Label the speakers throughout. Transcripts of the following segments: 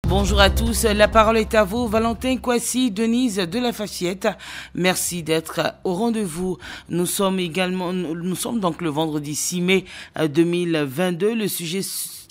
Speaker 1: Bonjour à tous, la parole est à vous. Valentin Kwasi, Denise de la Faciette. Merci d'être au rendez-vous. Nous sommes donc le vendredi 6 mai 2022. Le sujet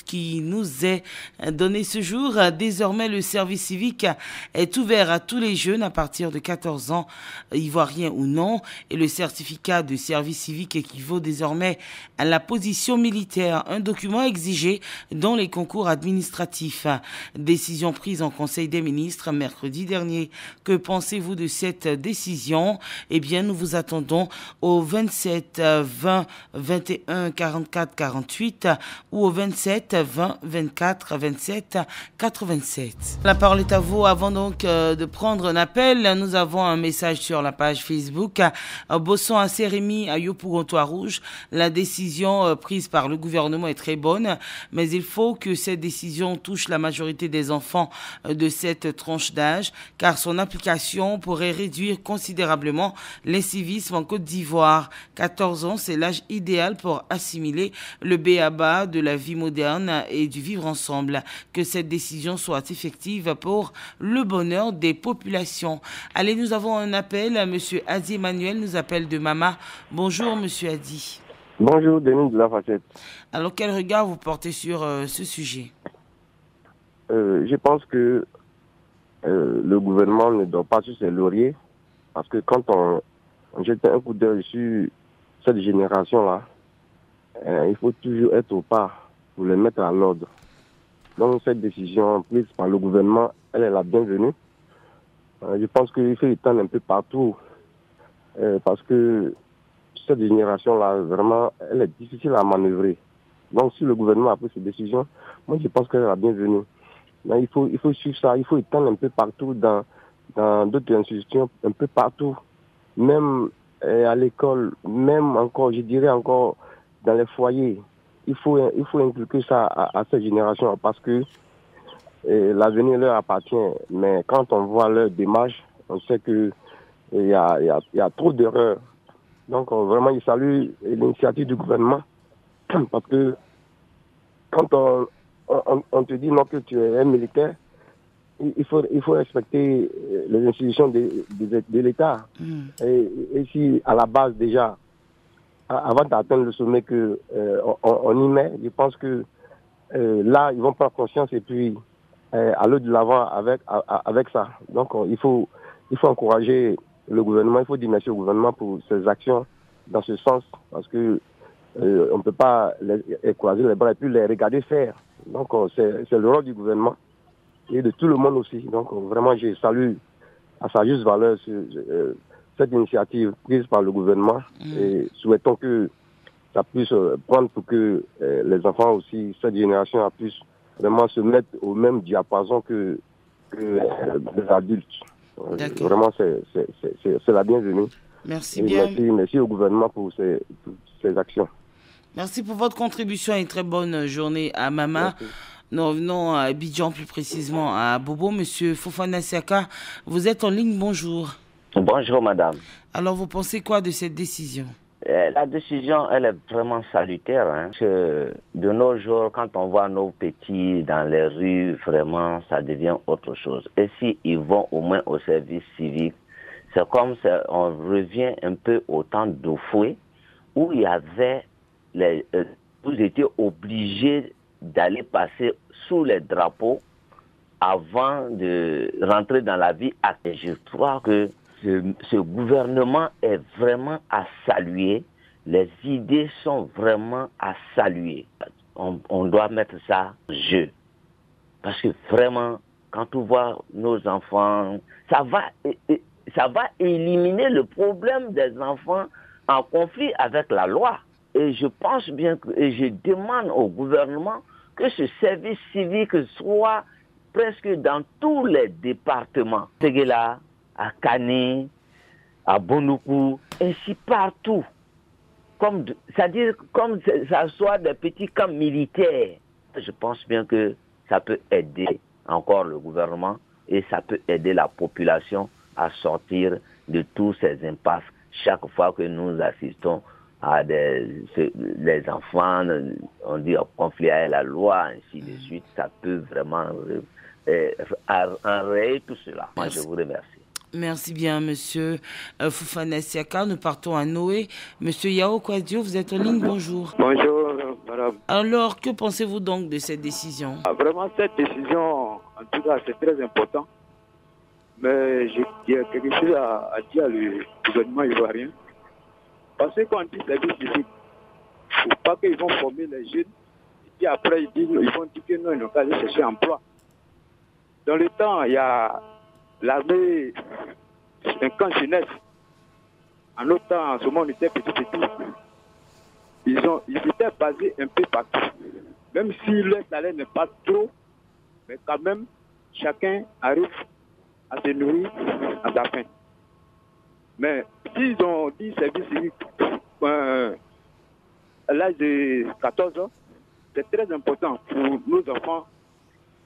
Speaker 1: qui nous est donné ce jour. Désormais, le service civique est ouvert à tous les jeunes à partir de 14 ans, ivoiriens ou non, et le certificat de service civique équivaut désormais à la position militaire, un document exigé dans les concours administratifs. Décision prise en Conseil des ministres mercredi dernier. Que pensez-vous de cette décision? Eh bien, nous vous attendons au 27 20 21 44 48 ou au 27 20 24 27 87. La parole est à vous. Avant donc de prendre un appel, nous avons un message sur la page Facebook. Bosson à Sérémy, à Yopougontois Rouge. La décision prise par le gouvernement est très bonne, mais il faut que cette décision touche la majorité des enfants de cette tranche d'âge, car son application pourrait réduire considérablement l'incivisme en Côte d'Ivoire. 14 ans, c'est l'âge idéal pour assimiler le b.a.-ba de la vie moderne et du vivre ensemble. Que cette décision soit effective pour le bonheur des populations. Allez, nous avons un appel. Monsieur Adi Emmanuel nous appelle de Mama. Bonjour, monsieur Adi.
Speaker 2: Bonjour, Denis de la Facette.
Speaker 1: Alors, quel regard vous portez sur ce sujet?
Speaker 2: Je pense que le gouvernement ne dort pas sur ses lauriers, parce que quand on jette un coup d'œil sur cette génération-là, il faut toujours être au pas pour les mettre à l'ordre. Donc cette décision prise par le gouvernement, elle est la bienvenue. Je pense qu'il faut étendre un peu partout, parce que cette génération-là, vraiment, elle est difficile à manœuvrer. Donc si le gouvernement a pris cette décision, moi je pense qu'elle est la bienvenue. Mais il faut suivre ça, il faut étendre un peu partout dans d'autres institutions, un peu partout, même à l'école, même encore, je dirais encore, dans les foyers. Il faut inculquer ça à cette génération parce que l'avenir leur appartient. Mais quand on voit leur démarche, on sait que il y a trop d'erreurs. Donc vraiment, il salue l'initiative du gouvernement parce que quand on te dit non que tu es un militaire, il faut respecter les institutions de l'État. Et si à la base déjà, avant d'atteindre le sommet que on y met, je pense que là ils vont prendre conscience et puis aller de l'avant avec ça. Donc il faut encourager le gouvernement, il faut dire merci au gouvernement pour ses actions dans ce sens, parce que on ne peut pas croiser les bras et puis les regarder faire. Donc c'est le rôle du gouvernement et de tout le monde aussi. Donc vraiment je salue à sa juste valeur cette initiative prise par le gouvernement et souhaitons que ça puisse prendre pour que les enfants aussi, cette génération puisse vraiment se mettre au même diapason que les adultes. Vraiment c'est la bienvenue.
Speaker 1: Merci bien.
Speaker 2: Merci au gouvernement pour ces actions.
Speaker 1: Merci pour votre contribution et une très bonne journée à Mama.
Speaker 2: Merci.
Speaker 1: Nous revenons à Abidjan, plus précisément à Bobo. Monsieur Fofana Siaka, vous êtes en ligne, bonjour.
Speaker 3: Bonjour madame.
Speaker 1: Alors vous pensez quoi de cette décision?
Speaker 3: La décision, elle est vraiment salutaire. Hein, que de nos jours, quand on voit nos petits dans les rues, vraiment, ça devient autre chose. Et s'ils vont au moins au service civique, c'est comme si on revient un peu au temps d'Ofoué, où il y avait vous étiez obligés d'aller passer sous les drapeaux avant de rentrer dans la vie active. Je crois que ce gouvernement est vraiment à saluer. Les idées sont vraiment à saluer. On doit mettre ça en jeu. Parce que vraiment, quand on voit nos enfants, ça va éliminer le problème des enfants en conflit avec la loi. Et je pense bien et je demande au gouvernement que ce service civique soit presque dans tous les départements. Séguéla, à Kani, à Bonoukou, ainsi partout. C'est-à-dire comme ça soit des petits camps militaires. Je pense bien que ça peut aider encore le gouvernement et ça peut aider la population à sortir de tous ces impasses. Chaque fois que nous assistons à les enfants, on dit conflit à la loi, ainsi de suite, ça peut vraiment enrayer tout cela. Moi, je vous remercie.
Speaker 1: Merci bien, monsieur Fofana Siaka. Nous partons à Noé. Monsieur Yao Kwadio, vous êtes en ligne, bonjour.
Speaker 4: Bonjour, madame.
Speaker 1: Alors, que pensez-vous donc de cette décision?
Speaker 4: Vraiment, cette décision, en tout cas, c'est très important. Mais il y a quelque chose à dire au gouvernement ivoirien. Parce que quand on dit service civique, il ne faut pas qu'ils vont former les jeunes. Et puis après, ils vont dire que non, ils n'ont qu'à aller chercher un emploi. Dans le temps, il y a l'armée, un camp jeunesse. En autre temps, en ce moment, on était petit. Ils étaient basés un peu partout. Même si leur salaire n'est pas trop, mais quand même, chacun arrive à se nourrir à sa faim. Mais s'ils ont dit service civique à l'âge de 14 ans, c'est très important pour nos enfants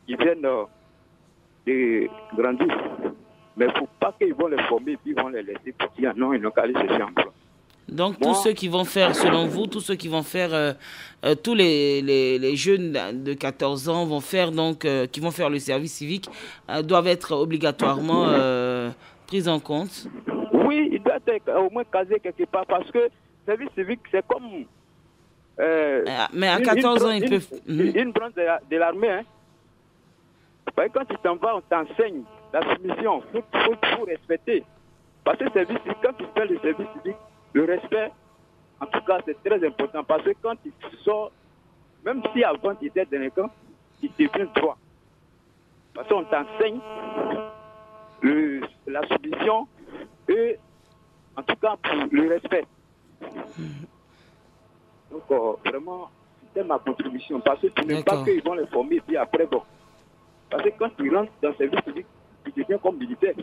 Speaker 4: qui viennent de grandir. Mais il ne faut pas qu'ils vont les former et puis ils vont les laisser partir. Non, ils n'ont qu'à aller chercher un emploi.
Speaker 1: Donc, tous ceux qui vont faire, selon vous, tous ceux qui vont faire, tous les jeunes de 14 ans vont faire, donc, qui vont faire le service civique, doivent être obligatoirement pris en compte?
Speaker 4: Oui, il doit être au moins casé quelque part parce que le service civique, c'est comme...
Speaker 1: mais à 14 ans, ils peuvent...
Speaker 4: Une branche de l'armée, hein. Parce que quand tu t'en vas, on t'enseigne la soumission, il faut respecter. Parce que quand tu fais le service civique, le respect, en tout cas, c'est très important. Parce que quand tu sors, même si avant tu étais délinquant, tu deviens droit. Parce qu'on t'enseigne la soumission et, en tout cas, pour le respect. Donc, vraiment, c'était ma contribution. Parce que tu n'aimes pas qu'ils vont les former et puis après, bon. Parce que quand tu rentres dans le service public, tu deviens comme militaire.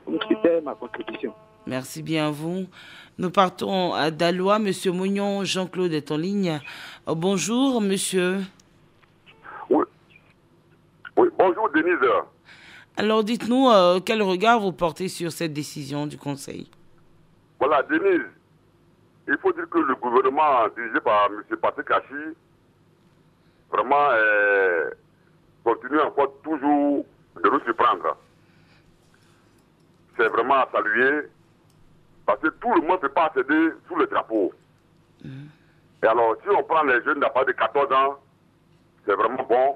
Speaker 4: Donc, c'était ma contribution.
Speaker 1: Merci bien à vous. Nous partons à Dalois. Monsieur Mougnon, Jean-Claude est en ligne. Bonjour, monsieur.
Speaker 5: Oui, bonjour, Denise.
Speaker 1: Alors, dites-nous, quel regard vous portez sur cette décision du Conseil?
Speaker 5: Voilà, Denise, il faut dire que le gouvernement dirigé par M. Patrick Achi, vraiment, continue encore toujours de nous surprendre. C'est vraiment à saluer, parce que tout le monde ne peut pas accéder sous le drapeau. Et alors, si on prend les jeunes d'à part de 14 ans, c'est vraiment bon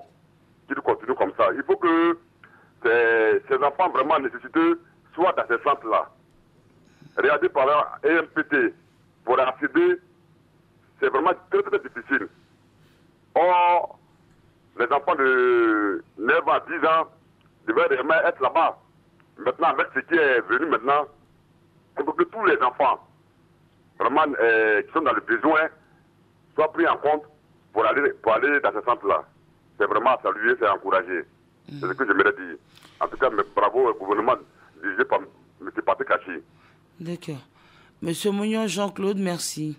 Speaker 5: qu'ils continuent comme ça. Il faut que ces enfants vraiment nécessiteux soient dans ces centres-là. Regardez par là, EMPT, pour accéder, c'est vraiment très très difficile. Or, les enfants de 9 à 10 ans devaient vraiment être là-bas. Maintenant, avec ce qui est venu maintenant, il faut que tous les enfants, vraiment, qui sont dans le besoin, soient pris en compte pour aller dans ce centre-là. C'est vraiment à saluer, c'est à encourager. C'est ce que je m'aurais dit. En tout cas, bravo au gouvernement dirigé par M. Patrick Achi.
Speaker 1: D'accord. Monsieur Mougnon, Jean-Claude, merci.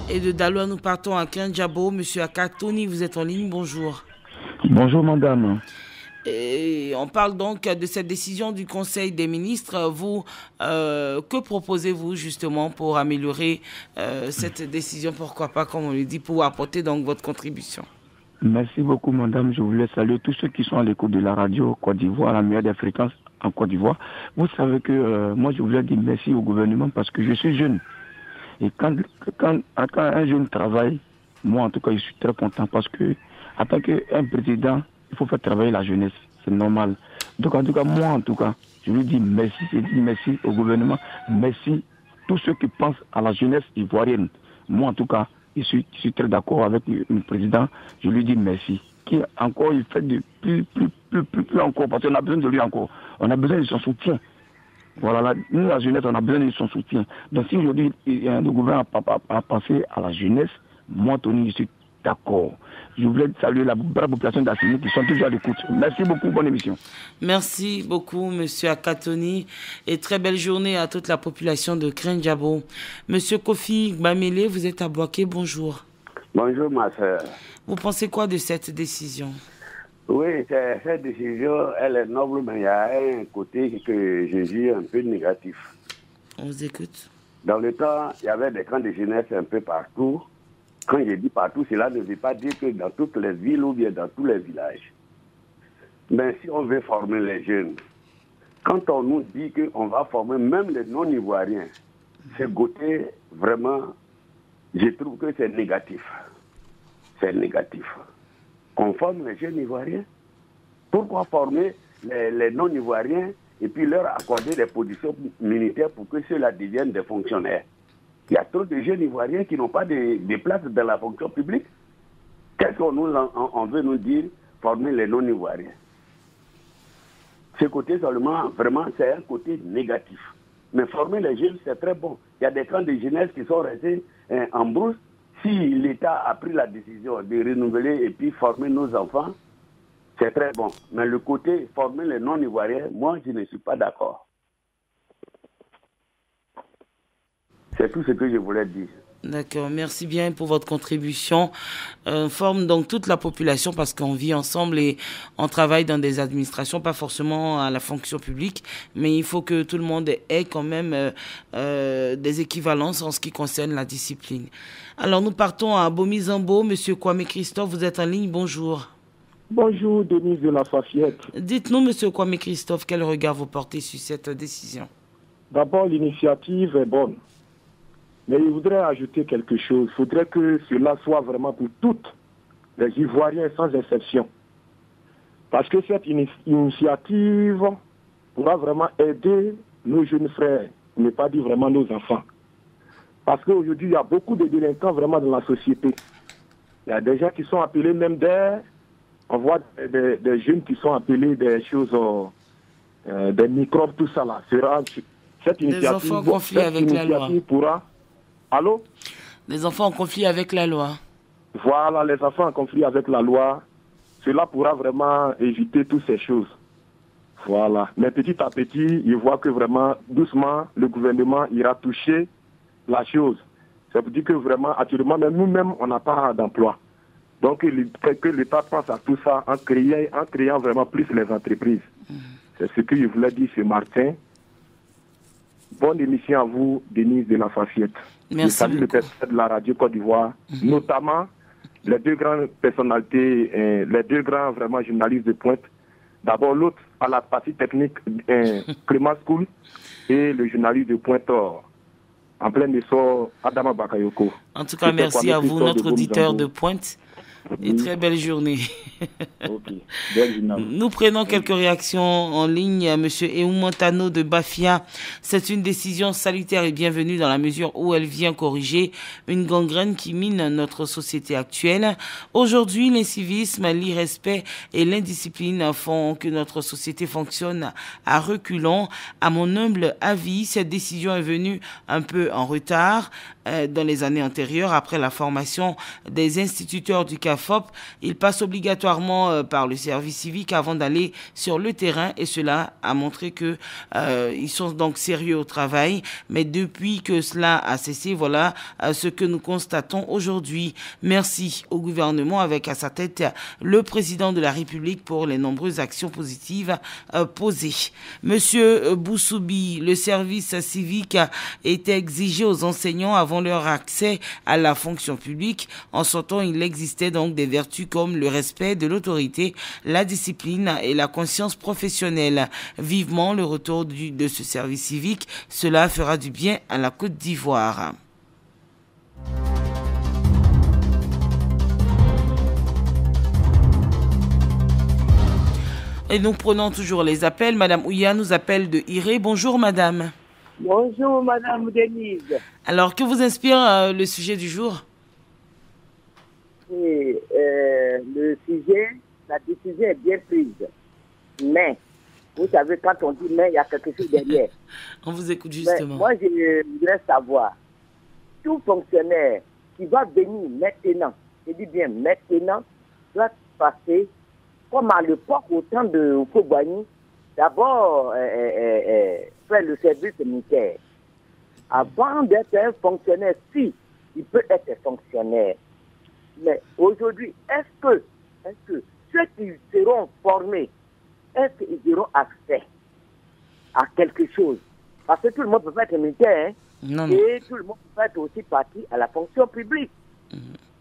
Speaker 1: Et de Dalois, nous partons à Kendjabo. Monsieur Akatoni, vous êtes en ligne, bonjour.
Speaker 6: Bonjour, madame.
Speaker 1: Et on parle donc de cette décision du Conseil des ministres. Vous, que proposez-vous justement pour améliorer cette décision? Pourquoi pas, comme on le dit, pour apporter donc votre contribution?
Speaker 6: Merci beaucoup, madame. Je voulais saluer tous ceux qui sont à l'écoute de la radio Côte d'Ivoire, la meilleure des fréquences en Côte d'Ivoire. Vous savez que moi, je voulais dire merci au gouvernement parce que je suis jeune. Et quand un jeune travaille, moi en tout cas, je suis très content parce que en tant qu'un président, il faut faire travailler la jeunesse. C'est normal. Donc en tout cas, moi en tout cas, je lui dis merci. Je dis merci au gouvernement. Merci tous ceux qui pensent à la jeunesse ivoirienne. Moi en tout cas, je suis très d'accord avec le président. Je lui dis merci. Qui encore, il fait de plus encore parce qu'on a besoin de lui encore. On a besoin de son soutien. Voilà, nous, la jeunesse, on a besoin de son soutien. Donc, si aujourd'hui, le gouvernement a pensé à la jeunesse, moi, Tony, je suis d'accord. Je voulais saluer la brave population d'Assini qui sont toujours à l'écoute. Merci beaucoup, bonne émission.
Speaker 1: Merci beaucoup, monsieur Akatoni, et très belle journée à toute la population de Kendjabo. Monsieur Kofi Gbamele, vous êtes à Boaké, bonjour.
Speaker 7: Bonjour ma soeur.
Speaker 1: Vous pensez quoi de cette décision?
Speaker 7: Oui, cette décision, elle est noble, mais il y a un côté que je juge un peu négatif.
Speaker 1: On vous écoute.
Speaker 7: Dans le temps, il y avait des camps de jeunesse un peu partout. Quand je dis partout, cela ne veut pas dire que dans toutes les villes ou bien dans tous les villages. Mais si on veut former les jeunes, quand on nous dit qu'on va former même les non-ivoiriens, ce côté, vraiment, je trouve que c'est négatif. C'est négatif. Qu'on forme les jeunes ivoiriens. Pourquoi former les non-ivoiriens et puis leur accorder des positions militaires pour que ceux-là deviennent des fonctionnaires? Il y a trop de jeunes ivoiriens qui n'ont pas de place dans la fonction publique. Qu'est-ce qu'on on veut nous dire? Former les non-ivoiriens. Ce côté seulement, vraiment, c'est un côté négatif. Mais former les jeunes, c'est très bon. Il y a des camps de jeunesse qui sont restés en brousse. Si l'État a pris la décision de renouveler et puis former nos enfants, c'est très bon. Mais le côté former les non-ivoiriens, moi, je ne suis pas d'accord. C'est tout ce que je voulais dire.
Speaker 1: D'accord, merci bien pour votre contribution. On forme donc toute la population parce qu'on vit ensemble et on travaille dans des administrations, pas forcément à la fonction publique, mais il faut que tout le monde ait quand même des équivalences en ce qui concerne la discipline. Alors nous partons à Bomizambo. Monsieur Kwame Christophe, vous êtes en ligne, bonjour.
Speaker 8: Bonjour Denise de la Fafiette.
Speaker 1: Dites-nous, monsieur Kwame Christophe, quel regard vous portez sur cette décision?
Speaker 8: D'abord, l'initiative est bonne. Mais il voudrait ajouter quelque chose. Il faudrait que cela soit vraiment pour toutes les Ivoiriens sans exception. Parce que cette initiative pourra vraiment aider nos jeunes frères, ne pas dire vraiment nos enfants. Parce qu'aujourd'hui, il y a beaucoup de délinquants vraiment dans la société. Il y a des gens qui sont appelés même on voit des jeunes qui sont appelés des choses, des microbes, tout ça là. Cette initiative,
Speaker 1: enfants en conflit avec la loi.
Speaker 8: Pourra... Allô?
Speaker 1: Les enfants en conflit avec la loi.
Speaker 8: Voilà, les enfants en conflit avec la loi. Cela pourra vraiment éviter toutes ces choses. Voilà. Mais petit à petit, il voit que vraiment, doucement, le gouvernement ira toucher la chose. Ça veut dire que vraiment, actuellement, même nous-mêmes, on n'a pas d'emploi. Donc, que l'État pense à tout ça en créant vraiment plus les entreprises. C'est ce que je voulais dire ce matin. Bonne émission à vous, Denise de la Fafiette.
Speaker 1: Merci.
Speaker 8: Je salue le personnel de la radio Côte d'Ivoire, notamment les deux grandes personnalités, les deux grands vraiment journalistes de pointe. D'abord l'autre à la partie technique, Clément School, et le journaliste de pointe en plein essor, Adama Bakayoko.
Speaker 1: En tout cas, merci à vous, notre auditeur de pointe. Et très belle journée.
Speaker 8: Okay. Belle journée.
Speaker 1: Nous prenons quelques réactions en ligne. Monsieur Eumantano de Bafia, c'est une décision salutaire et bienvenue dans la mesure où elle vient corriger une gangrène qui mine notre société actuelle. Aujourd'hui, l'incivisme, l'irrespect et l'indiscipline font que notre société fonctionne à reculons. À mon humble avis, cette décision est venue un peu en retard dans les années antérieures. Après la formation des instituteurs du CAFOP, ils passent obligatoirement par le service civique avant d'aller sur le terrain et cela a montré que ils sont donc sérieux au travail. Mais depuis que cela a cessé, voilà ce que nous constatons aujourd'hui. Merci au gouvernement avec à sa tête le président de la République pour les nombreuses actions positives posées. Monsieur Boussoubi, le service civique était exigé aux enseignants avant leur accès à la fonction publique. En son temps, il existait donc des vertus comme le respect de l'autorité, la discipline et la conscience professionnelle. Vivement le retour de ce service civique. Cela fera du bien à la Côte d'Ivoire. Et nous prenons toujours les appels. Madame Ouya nous appelle de Iré. Bonjour madame.
Speaker 9: Bonjour madame Denise.
Speaker 1: Alors, que vous inspire le sujet du jour?
Speaker 9: Oui, le sujet, la décision est bien prise. Mais, vous savez, quand on dit mais, il y a quelque chose derrière.
Speaker 1: On vous écoute justement.
Speaker 9: Mais moi, je voudrais savoir, tout fonctionnaire qui va venir maintenant, je dis bien maintenant, doit passer comme à l'époque au temps de Kobani, d'abord faire le service militaire. Avant d'être un fonctionnaire, si il peut être fonctionnaire, Mais aujourd'hui, est-ce que ceux qui seront formés, est-ce qu'ils auront accès à quelque chose? Parce que tout le monde ne peut pas être militaire, hein?
Speaker 1: Non.
Speaker 9: Et tout le monde peut être aussi parti à la fonction publique.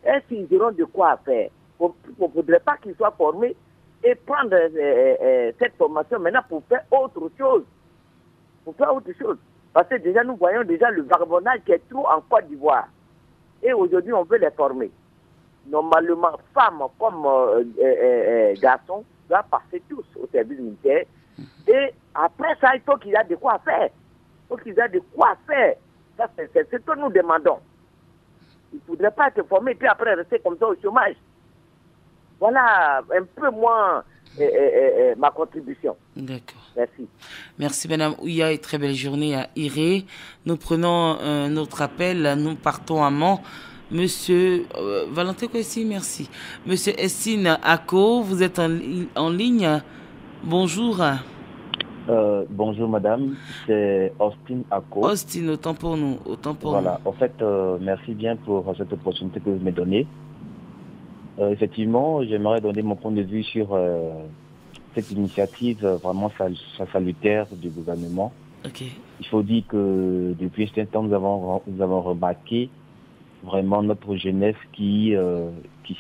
Speaker 9: Est-ce qu'ils auront de quoi faire? On ne voudrait pas qu'ils soient formés et prendre cette formation maintenant pour faire autre chose. Parce que déjà, nous voyons déjà le vagabondage qui est trop en Côte d'Ivoire. Et aujourd'hui, on veut les former. Normalement, femmes comme garçons doivent passer tous au service militaire. Et après ça, il faut qu'il y ait de quoi faire. Ça, c'est ce que nous demandons. Il ne faudrait pas être formé et puis après rester comme ça au chômage. Voilà un peu moins ma contribution.
Speaker 1: D'accord.
Speaker 9: Merci.
Speaker 1: Merci Madame Ouya et très belle journée à Iré. Nous prenons notre appel, nous partons à Mans. Monsieur Valentin Kwesi, merci. Monsieur Estine Ako, vous êtes en ligne. Bonjour.
Speaker 10: Bonjour madame, c'est Austin Ako.
Speaker 1: Austin, autant pour nous.
Speaker 10: Voilà, en fait, merci bien pour cette opportunité que vous me donnez. Effectivement, j'aimerais donner mon point de vue sur cette initiative vraiment salutaire du gouvernement.
Speaker 1: Okay.
Speaker 10: Il faut dire que depuis ce temps, nous avons remarqué vraiment notre jeunesse qui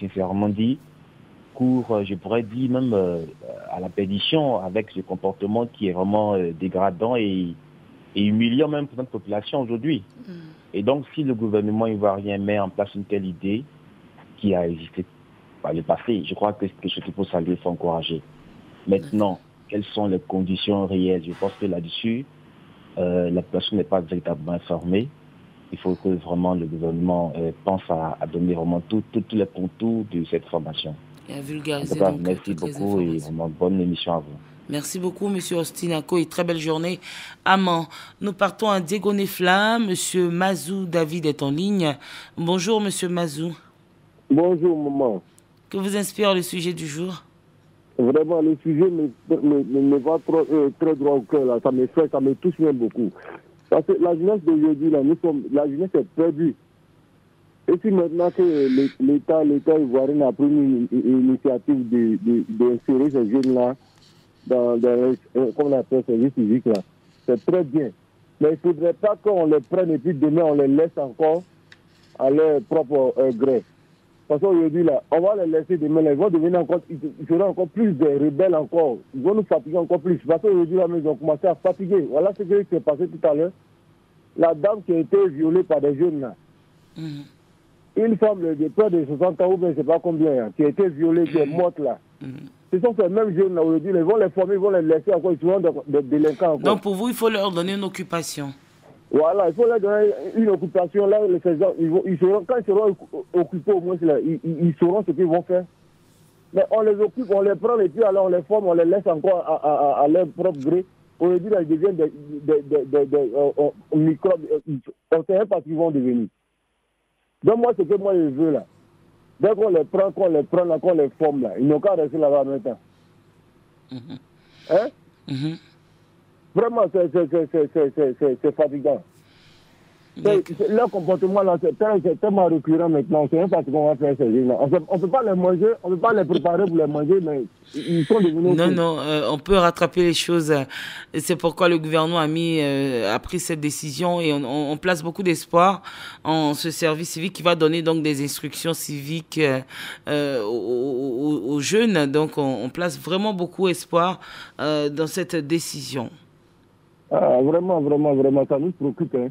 Speaker 10: sincèrement dit, court, je pourrais dire même à la perdition avec ce comportement qui est vraiment dégradant et humiliant même pour notre population aujourd'hui. Et donc, si le gouvernement ivoirien met en place une telle idée qui a existé par le passé, je crois que c'est quelque chose qu'il faut saluer, il faut encourager. Maintenant, quelles sont les conditions réelles? Je pense que là-dessus, la population n'est pas véritablement informée. Il faut que vraiment le gouvernement pense à donner vraiment tous les contours de cette formation.
Speaker 1: Et à vulgariser.
Speaker 10: En tout cas, merci beaucoup et vraiment bonne émission à vous.
Speaker 1: Merci beaucoup, Monsieur Ostinako, et très belle journée à Mans. Nous partons à Diego-Nefla. Monsieur Mazou David est en ligne. Bonjour, Monsieur Mazou.
Speaker 11: Bonjour, maman.
Speaker 1: Que vous inspire le sujet du jour?
Speaker 11: Vraiment, le sujet me va très droit au cœur. Là. Ça me touche même beaucoup. Parce que la jeunesse d'aujourd'hui, la jeunesse est perdue. Et si maintenant que l'État ivoirien a pris une initiative d'insérer ces jeunes-là dans comme on appelle service civique, là, c'est très bien. Mais il ne faudrait pas qu'on les prenne et puis demain on les laisse encore à leur propre gré. Parce qu'aujourd'hui, là, on va les laisser demain, là, ils vont devenir encore, ils seront encore plus des rebelles encore. Ils vont nous fatiguer encore plus. Parce qu'aujourd'hui, là, ils ont commencé à fatiguer. Voilà ce qui s'est passé tout à l'heure. La dame qui a été violée par des jeunes, là. Une femme de près de 60 ans, ou bien je ne sais pas combien, qui a été violée, qui est morte, là. Ce sont ces mêmes jeunes, là, aujourd'hui, ils vont les former, ils vont les laisser encore, ils seront des délinquants encore.
Speaker 1: Donc, pour vous, il faut leur donner une occupation.
Speaker 11: Voilà, il faut leur donner une occupation. Là, ils seront, quand ils seront occupés, au moins, là, ils sauront ce qu'ils vont faire. Mais on les occupe, on les prend et puis alors on les forme, on les laisse encore à leur propre gré. Aujourd'hui, là, ils deviennent des microbes. On ne sait même pas ce qu'ils vont devenir. Donc, moi, ce que moi, je veux, là, dès qu'on les prend, qu'on les forme, là, ils n'ont qu'à rester là-bas maintenant. Hein? Vraiment, c'est fatigant. Leur comportement là, c'est tellement récurrent maintenant. On ne sait même pas ce qu'on va faire ces gens-là. On ne peut pas les manger, on ne peut pas les préparer pour les manger, mais ils sont devenus...
Speaker 1: Non, on peut rattraper les choses. C'est pourquoi le gouvernement a pris cette décision et on place beaucoup d'espoir en ce service civique qui va donner donc des instructions civiques aux jeunes. Donc on place vraiment beaucoup d'espoir dans cette décision.
Speaker 11: Ah, vraiment, ça nous préoccupe. Hein.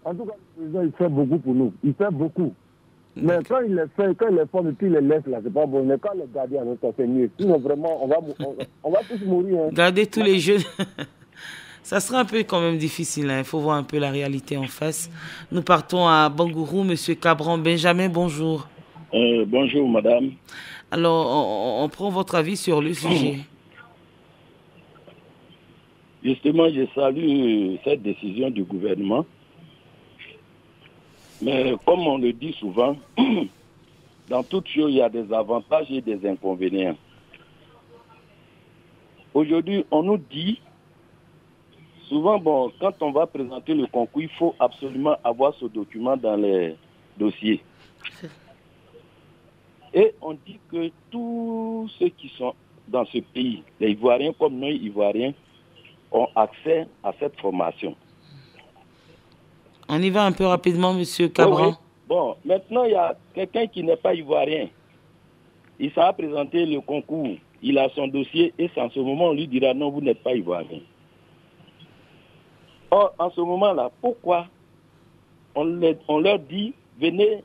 Speaker 11: En tout cas, le président, il fait beaucoup pour nous. Il fait beaucoup. Mais quand il les fait, quand il les forme et puis il les laisse là, c'est pas bon. Mais quand les garder à notre c'est mieux. Sinon, vraiment, on va tous mourir. Hein.
Speaker 1: Garder tous les jeunes, ça sera un peu quand même difficile. Il faut voir un peu la réalité en face. Nous partons à Bangourou, Monsieur Cabran. Benjamin, bonjour.
Speaker 12: Bonjour, madame.
Speaker 1: Alors, on prend votre avis sur le sujet.
Speaker 12: Justement, je salue cette décision du gouvernement. Mais comme on le dit souvent, dans toute chose, il y a des avantages et des inconvénients. Aujourd'hui, on nous dit, souvent, bon, quand on va présenter le concours, il faut absolument avoir ce document dans les dossiers. Et on dit que tous ceux qui sont dans ce pays, les Ivoiriens comme non-Ivoiriens, ont accès à cette formation.
Speaker 1: On y va un peu rapidement, M. Cabran.
Speaker 12: Oui. Bon, maintenant, il y a quelqu'un qui n'est pas Ivoirien. Il s'est présenté le concours, il a son dossier et en ce moment, on lui dira non, vous n'êtes pas Ivoirien. Or, en ce moment-là, pourquoi on leur dit, venez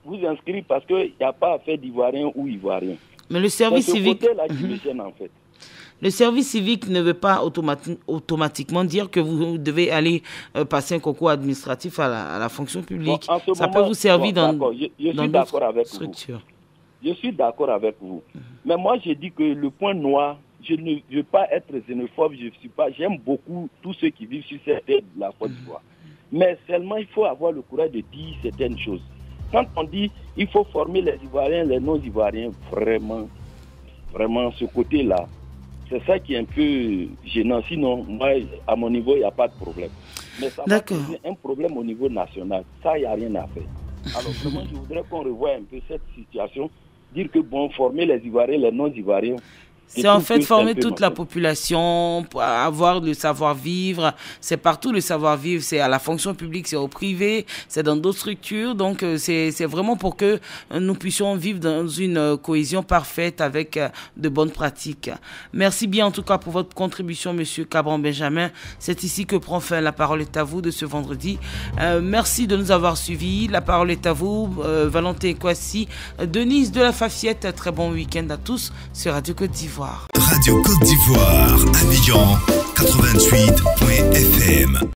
Speaker 12: vous inscrire parce qu'il n'y a pas affaire d'Ivoirien ou Ivoirien.
Speaker 1: Mais le service civique...
Speaker 12: Côté-là qui me gêne, en fait.
Speaker 1: Le service civique ne veut pas automatiquement dire que vous devez aller passer un concours administratif à la fonction publique. Bon, ça peut vous servir dans d'autres structures.
Speaker 12: Je suis d'accord avec vous. Mais moi, j'ai dit que le point noir, je ne veux pas être xénophobe, j'aime beaucoup tous ceux qui vivent sur cette terre de la Côte d'Ivoire. Mais seulement, il faut avoir le courage de dire certaines choses. Quand on dit il faut former les Ivoiriens, les non-Ivoiriens, vraiment, ce côté-là, c'est ça qui est un peu gênant. Sinon, moi, à mon niveau, il n'y a pas de problème. Mais ça va poser un problème au niveau national. Ça, il n'y a rien à faire. Alors, vraiment, je voudrais qu'on revoie un peu cette situation. Dire que, bon, former les Ivoiriens, les non-Ivoiriens...
Speaker 1: C'est en fait former toute la population, pour avoir le savoir-vivre. C'est partout le savoir-vivre. C'est à la fonction publique, c'est au privé, c'est dans d'autres structures. Donc, c'est vraiment pour que nous puissions vivre dans une cohésion parfaite avec de bonnes pratiques. Merci bien en tout cas pour votre contribution, Monsieur Cabran Benjamin. C'est ici que prend fin La Parole est à vous de ce vendredi. Merci de nous avoir suivis. La Parole est à vous, Valentin Kwasi, Denise de la Fafiette. Très bon week-end à tous sur Radio Côte d'Ivoire.
Speaker 13: Radio Côte d'Ivoire, Abidjan 88.fm.